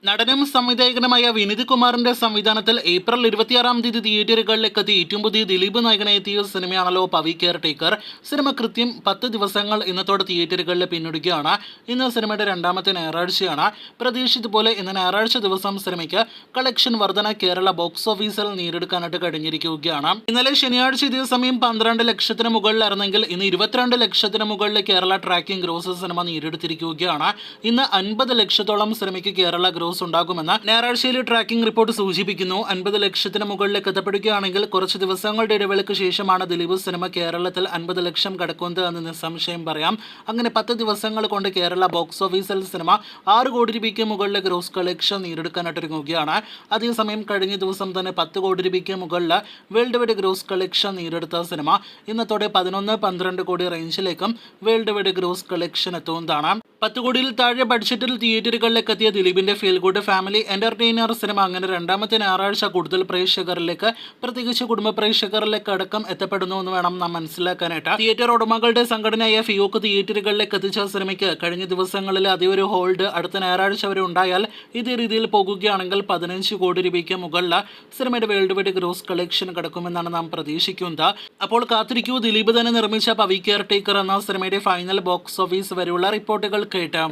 നടനും സംവിധായകനുമായ വിനീത് കുമാറിന്റെ സംവിധാനത്തിൽ ഏപ്രിൽ 26 തീയതി തിയേറ്ററുകളിലേക്ക് എത്തി ഏറ്റവും പുതിയ ദിലീപ് നായകനെത്തിയ സിനിമയാണല്ലോ പവി കെയർ ടേക്കർ. സിനിമ കൃത്യം 10 ദിവസങ്ങൾ ഇന്നത്തോടെ തിയേറ്ററുകളിൽ പിന്നിടുകയാണ്. ഇന്ന് സിനിമയുടെ രണ്ടാമത്തെ ഞായറാഴ്ചയാണ്. പ്രതീക്ഷിച്ചതുപോലെ ഇന്ന് ഞായറാഴ്ച ദിവസം സിനിമയ്ക്ക് കളക്ഷൻ വർധന കേരള ബോക്സ് ഓഫീസിൽ നേടിയെടുക്കാനായിട്ട് കഴിഞ്ഞിരിക്കുകയാണ്. ഇന്നലെ ശനിയാഴ്ച ഇതേ സമയം 12 ലക്ഷത്തിന് മുകളിലായിരുന്നെങ്കിൽ ഇന്ന് 22 ലക്ഷത്തിന് മുകളിൽ കേരള ട്രാക്കിംഗ് ഗ്രോസ് സിനിമ നേടിയെടുത്തിരിക്കുകയാണ്. ഇന്ന് 50 ലക്ഷത്തോളം സിനിമയ്ക്ക് കേരള ഗ്രോസ് ഉണ്ടാകുമെന്ന് ഞായറാഴ്ചയിലെ ട്രാക്കിംഗ് റിപ്പോർട്ട് സൂചിപ്പിക്കുന്നു. 50 ലക്ഷത്തിന് മുകളിലേക്ക് എത്തപ്പെടുകയാണെങ്കിൽ കുറച്ച് ദിവസങ്ങളുടെ ഇടവേളയ്ക്ക് ശേഷമാണ് ദിലീപ് സിനിമ കേരളത്തിൽ 50 ലക്ഷം കടക്കുന്നത് എന്ന് നിസ്സംശയം പറയാം. അങ്ങനെ 10 ദിവസങ്ങൾ കൊണ്ട് കേരള ബോക്സ് ഓഫീസിൽ സിനിമ 6 കോടി രൂപയ്ക്ക് മുകളിലെ ഗ്രോസ് കളക്ഷൻ നേടിയെടുക്കാനായിട്ട് ഒരുങ്ങുകയാണ്. അതേസമയം കഴിഞ്ഞ ദിവസം തന്നെ 10 കോടി രൂപയ്ക്ക് മുകളിൽ വേൾഡ് വൈഡ് ഗ്രോസ് കളക്ഷൻ നേടിയെടുത്ത സിനിമ ഇന്നത്തോടെ 11-12 കോടി റേഞ്ചിലേക്കും വേൾഡ് വൈഡ് ഗ്രോസ് കളക്ഷൻ എത്തുന്നതാണ്. 10 കോടിയിൽ താഴെ ബഡ്ജറ്റിൽ തിയേറ്ററുകളിലേക്ക് എത്തിയ ദിലീപിന്റെ feel good family entertainer cinema അങ്ങനെ രണ്ടാമത്തെ ഞായറാഴ്ച കൂടുതൽ പ്രേക്ഷകരിലേക്ക്, പ്രത്യേകിച്ച് കുടുംബ പ്രേക്ഷകരിലേക്ക് അടക്കം എത്തപ്പെടുന്നു എന്ന് വേണം നാം മനസ്സിലാക്കാനായിട്ട്. തിയേറ്റർ ഉടമകളുടെ സംഘടനയായ ഫിയോക്ക് തിയേറ്ററുകളിലേക്ക് എത്തിച്ച സിനിമയ്ക്ക് കഴിഞ്ഞ ദിവസങ്ങളിൽ അതേ ഹോൾഡ് അടുത്ത ഞായറാഴ്ച വരെ ഉണ്ടായാൽ ഇതേ രീതിയിൽ പോകുകയാണെങ്കിൽ 15 കോടി രൂപയ്ക്ക് മുകളിൽ സിനിമയുടെ വേൾഡ് വൈഡ് ഗ്രോസ് കളക്ഷൻ കടക്കുമെന്നാണ് നാം പ്രതീക്ഷിക്കുന്നത്. അപ്പോൾ കാത്തിരിക്കൂ, ദിലീപ് തന്നെ നിർമ്മിച്ച പവി കെയർ ടേക്കർ എന്ന സിനിമയുടെ ഫൈനൽ ബോക്സ് ഓഫീസ് വരെയുള്ള റിപ്പോർട്ടുകൾ കേട്ടാം.